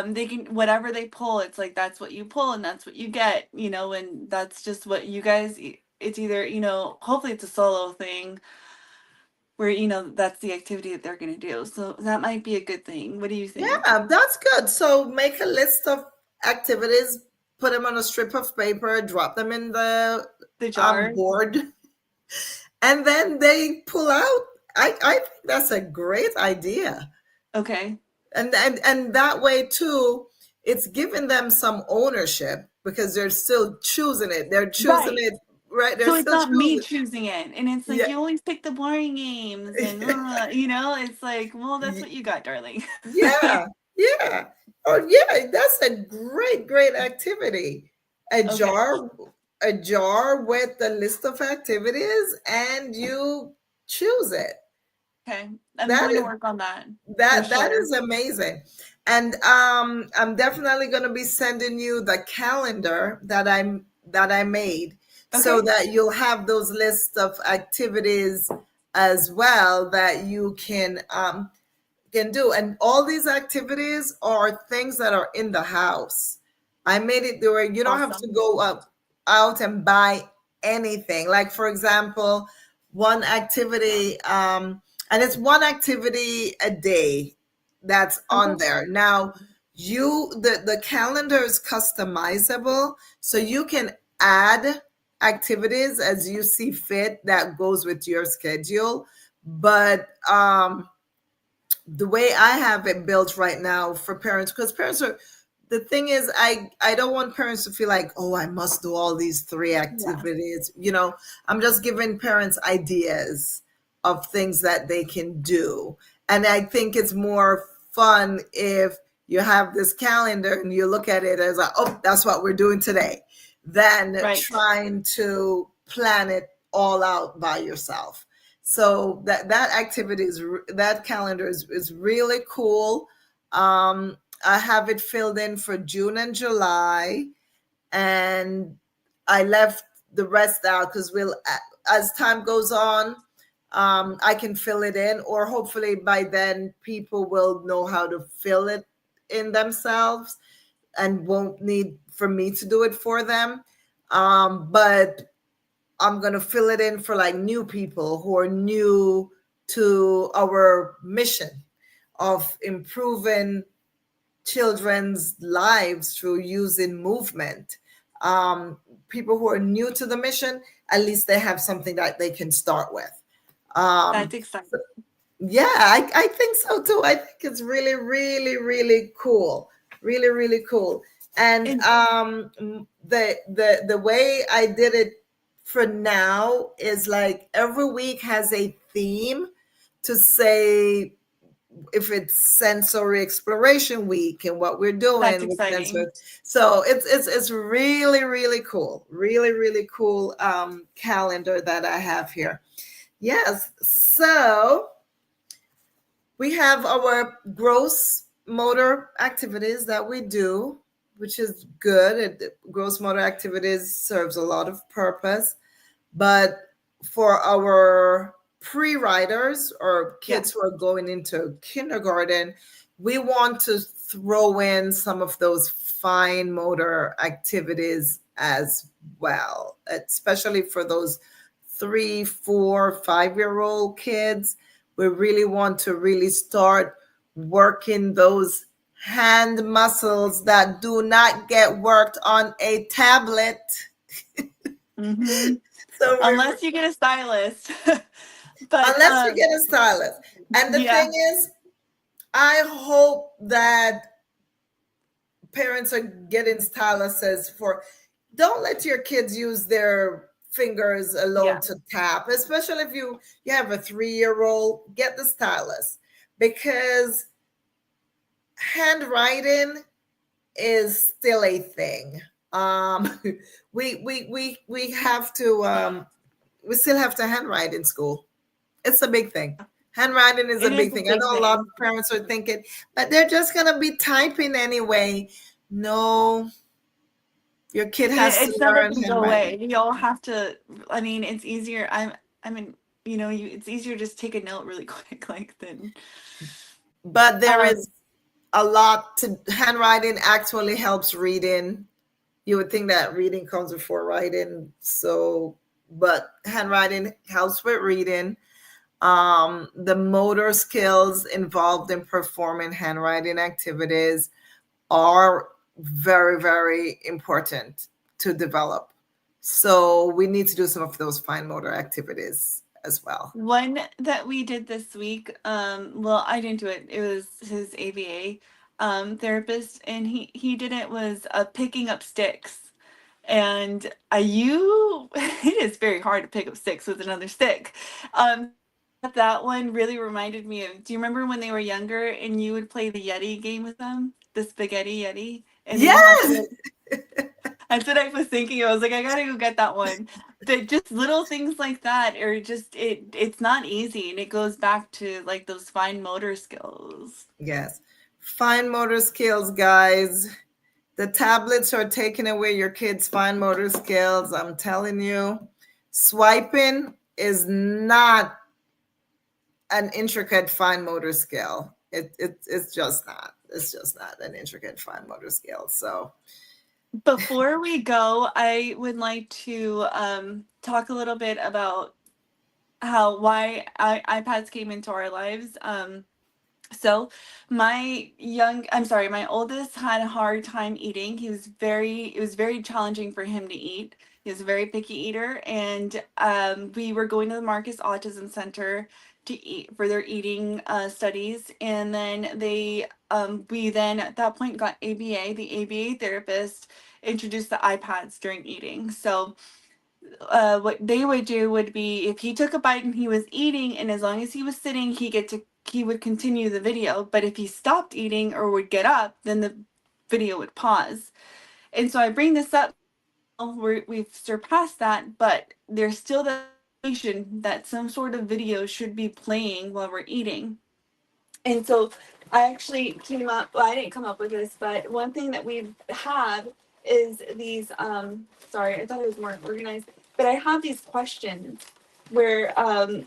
they can, whatever they pull, it's like that's what you pull and that's what you get, and that's just what you guys, it's either, hopefully it's a solo thing where, that's the activity that they're gonna do. So that might be a good thing. What do you think? Yeah, that's good. So make a list of activities, put them on a strip of paper, drop them in the The jar. board, and then they pull out. I think that's a great idea. Okay. And that way too, it's giving them some ownership because they're still choosing it. They're choosing Right. it, right? So They're it's still not me choosing. choosing it. And it's like, Yeah. you always pick the boring games and, it's like, well, that's what you got, darling. Yeah. Yeah. Oh yeah, that's a great activity. A Okay. jar, a jar with the list of activities, and you choose it. Okay. I'm That going to is work on that for that sure. is amazing. And I'm definitely going to be sending you the calendar that I made, so Okay. that you'll have those lists of activities as well that you can do. And all these activities are things that are in the house. I made it where you don't have to Awesome. go out and buy anything. Like for example, one activity, and it's one activity a day that's on Okay. there. Now the calendar is customizable, so you can add activities as you see fit that goes with your schedule. But the way I have it built right now for parents, because parents are, the thing is, I don't want parents to feel like, oh, I must do all these three Yeah. activities. I'm just giving parents ideas of things that they can do. And I think it's more fun if you have this calendar and you look at it as like, oh, that's what we're doing today, than Right. trying to plan it all out by yourself. So that activity that calendar is really cool. I have it filled in for June and July, and I left the rest out because as time goes on, I can fill it in, or hopefully by then people will know how to fill it in themselves and won't need for me to do it for them. But I'm going to fill it in for like new people who are new to our mission of improving children's lives through using movement. People who are new to the mission, at least they have something that they can start with. That's Um, exciting. yeah, I think so too. I think it's really cool. Really cool. And And the way I did it for now is like every week has a theme to say if it's sensory exploration week and what we're That's doing with sensory. exciting. So it's really, really cool. Really, really cool calendar that I have here. Yes. So we have our gross motor activities that we do, which is good. Gross motor activities serves a lot of purpose. But for our pre-riders or Yeah. kids who are going into kindergarten, we want to throw in some of those fine motor activities as well, especially for those 3, 4, 5-year-old kids. We really want to really start working those hand muscles that do not get worked on a tablet. Mm-hmm. So we Unless you get a stylist. But unless you get a stylist. And the yeah. thing is, I hope that parents are getting styluses for, don't let your kids use their fingers alone Yeah. to tap, especially if you have a 3-year-old, get the stylus, because handwriting is still a thing. Um, we have to we still have to handwrite in school. It's a big thing. Handwriting is a It is big a thing. I big know a lot of thing. parents are thinking, but they're just going to be typing anyway. No, your kid has to It's never learn gonna go handwriting. away. You'll have to, I mean, it's easier. I mean, it's easier to just take a note really quick, like than But there um is a lot to handwriting actually helps reading. You would think that reading comes before writing. So, but handwriting helps with reading. The motor skills involved in performing handwriting activities are very, very important to develop. So we need to do some of those fine motor activities as well. one that we did this week. Well, I didn't do it. It was his ABA therapist, and he did it was picking up sticks. And it is very hard to pick up sticks with another stick. Um, that one really reminded me of. Do you remember when they were younger and you would play the Yeti game with them, the spaghetti Yeti, and then you had Yes. to. That's what I was thinking. I was like, I gotta go get that one. But just little things like that are just it's not easy, and it goes back to like those fine motor skills. Yes. Fine motor skills, guys. The tablets are taking away your kids' fine motor skills. I'm telling you, swiping is not an intricate fine motor skill. It's just not. It's just not an intricate fine motor skill. So Before we go, I would like to talk a little bit about why iPads came into our lives. So my oldest had a hard time eating. It was very challenging for him to eat. He was a very picky eater, and we were going to the Marcus Autism Center to eat for their eating studies, and then we then at that point got ABA. The ABA therapist introduced the iPads during eating. So what they would do would be if he took a bite and he was eating, and as long as he was sitting, he would continue the video. But if he stopped eating or would get up, then the video would pause. And so I bring this up. We've surpassed that, but there's still the situation that some sort of video should be playing while we're eating. And so I actually came up, well, I didn't come up with this, but one thing that we have is these, sorry, I thought it was more organized, but I have these questions where, and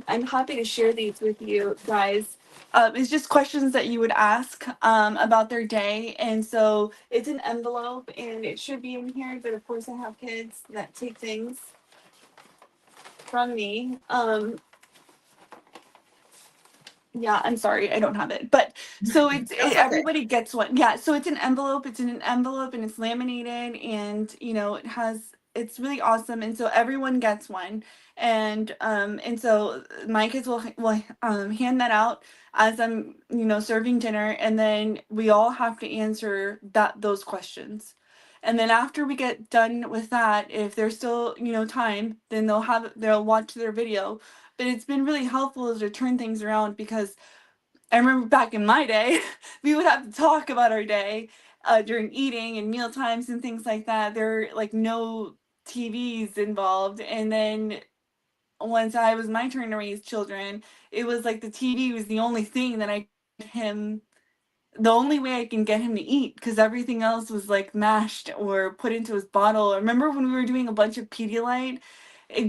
I'm happy to share these with you guys. It's just questions that you would ask about their day. And so it's an envelope and it should be in here, but of course I have kids that take things from me. Yeah, I'm sorry, I don't have it. But so that's okay. everybody gets one. Yeah, so it's an envelope. It's in an envelope and it's laminated, and it's really awesome. And so everyone gets one, and so my kids will hand that out as I'm serving dinner, and then we all have to answer those questions. And then after we get done with that, if there's still time, then they'll watch their video. But it's been really helpful to turn things around because I remember back in my day, we would have to talk about our day during eating and meal times and things like that. There are like no TVs involved. And then once I was my turn to raise children, it was like the TV was the only thing that I him the only way I can get him to eat because everything else was like mashed or put into his bottle. I remember when we were doing a bunch of Pedialyte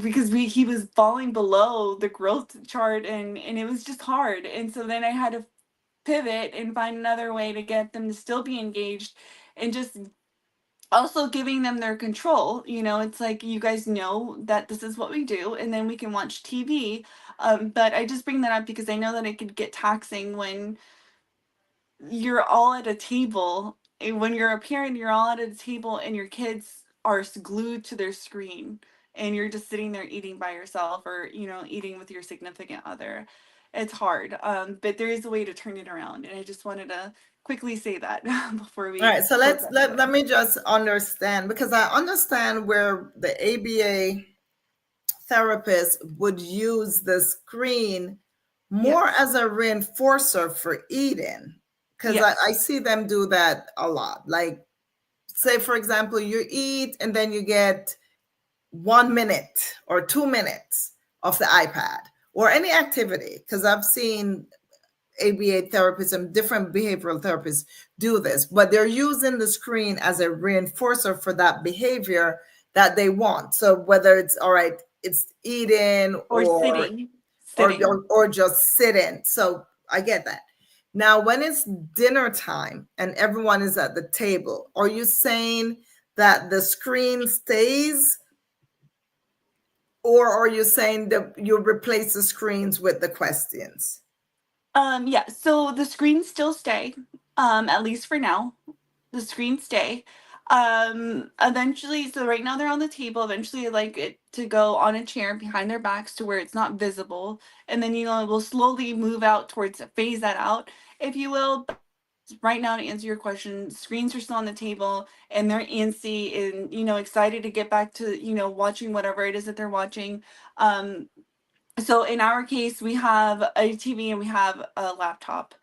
because we he was falling below the growth chart and it was just hard. And so then I had to pivot and find another way to get them to still be engaged and just also giving them their control. It's like you guys know that this is what we do and then we can watch TV. But I just bring that up because I know that it could get taxing when you're all at a table. When you're a parent, you're all at a table and your kids are glued to their screen and you're just sitting there eating by yourself or eating with your significant other. It's hard, but there is a way to turn it around, and I just wanted to quickly say that before All we right, so close let's out let, today. let me just understand, because I understand where the ABA therapist would use the screen more Yes. as a reinforcer for eating, because I Yes. see them do that a lot. Like, say for example, you eat and then you get 1 minute or 2 minutes of the iPad or any activity, because I've seen ABA therapists and different behavioral therapists do this, but they're using the screen as a reinforcer for that behavior that they want. So whether it's all right, it's eating Or sitting. or Sitting. or just sitting. So I get that. Now, when it's dinner time and everyone is at the table, are you saying that the screen stays, or are you saying that you replace the screens with the questions? Yeah, so the screens still stay, at least for now. The screens stay. Eventually, so right now they're on the table. Eventually, I like it to go on a chair behind their backs to where it's not visible. And then, we'll slowly move out towards phase that out, if you will. But right now, to answer your question, screens are still on the table and they're antsy and, excited to get back to, watching whatever it is that they're watching. So in our case, we have a TV and we have a laptop.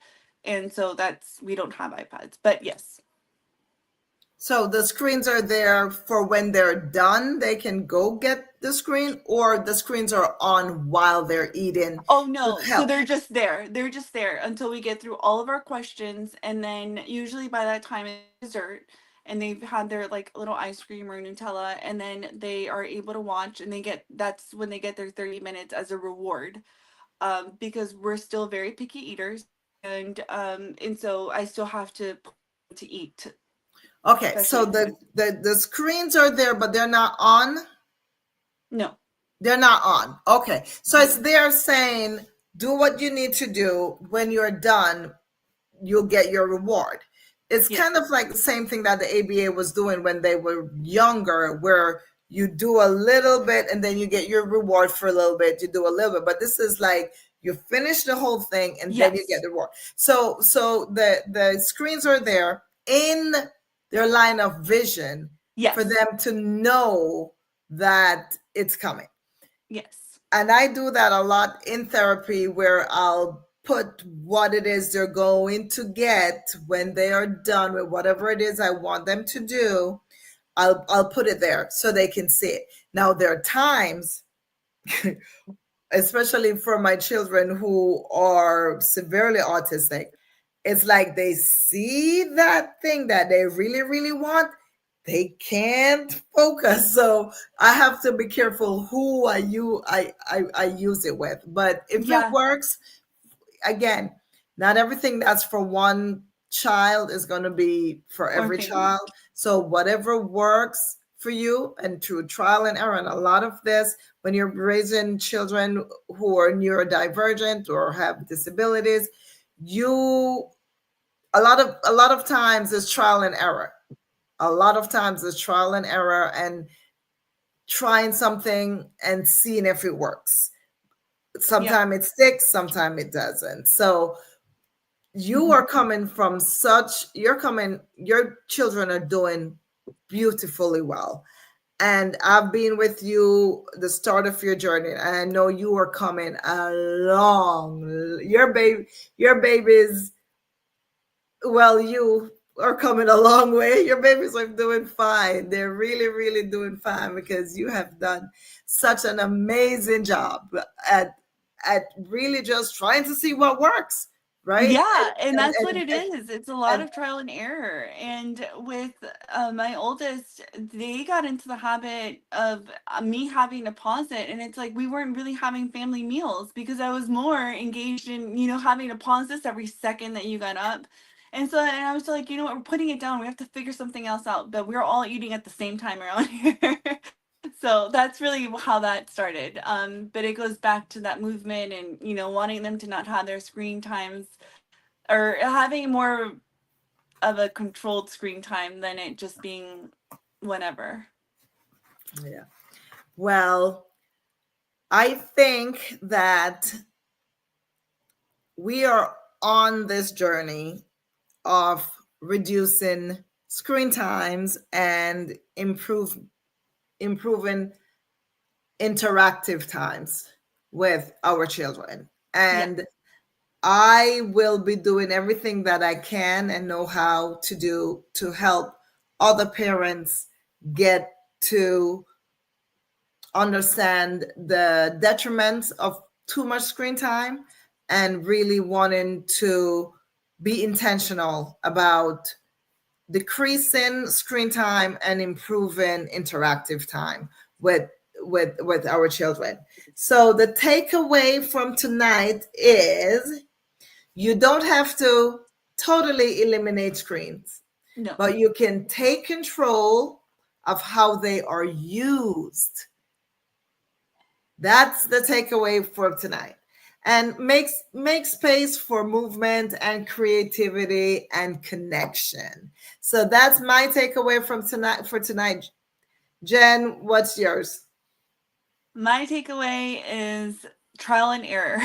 And so we don't have iPads, but yes. So the screens are there for when they're done, they can go get the screen, or the screens are on while they're eating Oh to no, so help. they're just there. They're just there until we get through all of our questions, and then usually by that time it's dessert, and they've had their like little ice cream or Nutella, and then they are able to watch, and that's when they get their 30 minutes as a reward. Because we're still very picky eaters, and so I still have to eat, Okay, so especially at the, night. the screens are there, but they're not on. No. They're not on. Okay, so it's No. they're saying do what you need to do. When you're done, you'll get your reward. It's Yes. kind of like the same thing that the ABA was doing when they were younger, where you do a little bit and then you get your reward for a little bit. You do a little bit, but this is like you finish the whole thing and then you get Yes. the reward. So the screens are there in their line of vision for Yes. them to know that it's coming. Yes. And I do that a lot in therapy, where I'll put what it is they're going to get when they are done with whatever it is I want them to do. I'll put it there so they can see it. Now there are times, especially for my children who are severely autistic, it's like they see that thing that they really, really want. They can't focus. So I have to be careful who I use it with. But if it Yeah. works, again, not everything that's for one child is going to be for Or every family. child. So whatever works for you, and through trial and error, and a lot of this, when you're raising children who are neurodivergent or have disabilities, you a lot of times it's trial and error. A lot of times it's trial and error and trying something and seeing if it works. Yeah. Sometimes it sticks, sometimes it doesn't. So you Mhm. are coming from your children are doing beautifully well. And I've been with you the start of your journey, and I know you are coming along. Your babies, well, you are coming a long way. Your babies are doing fine. They're really, really doing fine because you have done such an amazing job at really just trying to see what works, right? Yeah, and And that's what and it and, is. It's a lot and of trial and error. And with my oldest, they got into the habit of me having to pause it. And it's like we weren't really having family meals because I was more engaged in, having to pause this every second that you got up. And so, and I was like, you know what, we're putting it down. We have to figure something else out. But we're all eating at the same time around here. So that's really how that started. But it goes back to that movement and, wanting them to not have their screen times or having more of a controlled screen time than it just being whenever. yeah. Well, I think that we are on this journey of reducing screen times and improving interactive times with our children. Yeah. And I will be doing everything that I can and know how to do to help other parents get to understand the detriments of too much screen time and really wanting to be intentional about decreasing screen time and improving interactive time with with our children. So the takeaway from tonight is you don't have to totally eliminate screens, No. but you can take control of how they are used. That's the takeaway for tonight. And make space for movement and creativity and connection. So that's my takeaway from tonight for tonight. Jen, what's yours? My takeaway is trial and error.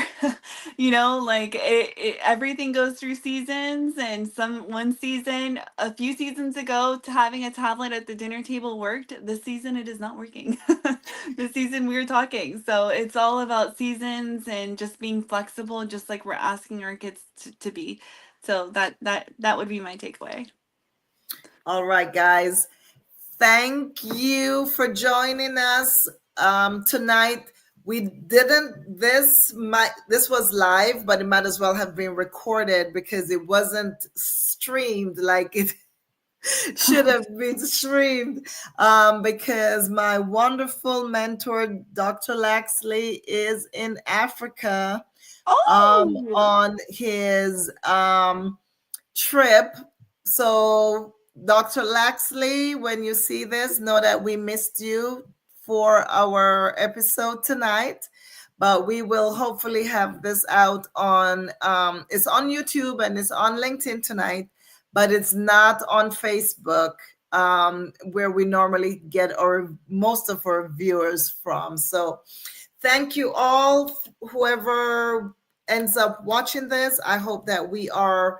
Like everything goes through seasons, and one season, a few seasons ago, to having a tablet at the dinner table worked. This season, it is not working. This season, we were talking. So it's all about seasons and just being flexible, just like we're asking our kids to be. So that would be my takeaway. All right, guys. Thank you for joining us tonight. We didn't this was live, but it might as well have been recorded because it wasn't streamed like it should have been streamed, because my wonderful mentor, Dr. Laxley, is in Africa Oh, on his trip. So, Dr. Laxley, when you see this, know that we missed you for our episode tonight. But we will hopefully have this out on, it's on YouTube and it's on LinkedIn tonight, but it's not on Facebook, where we normally get our most of our viewers from. So, thank you all, whoever ends up watching this. I hope that we are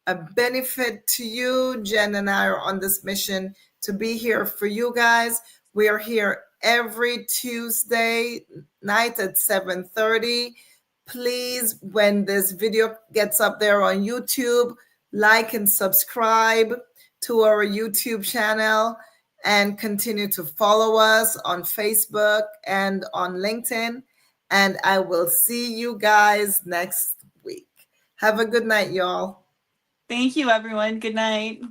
a benefit to you. Jen and I are on this mission to be here for you guys. We are here every Tuesday night at 7:30. Please, when this video gets up there on YouTube, like and subscribe to our YouTube channel and continue to follow us on Facebook and on LinkedIn. And I will see you guys next week. Have a good night, y'all. thank you, everyone. Good night.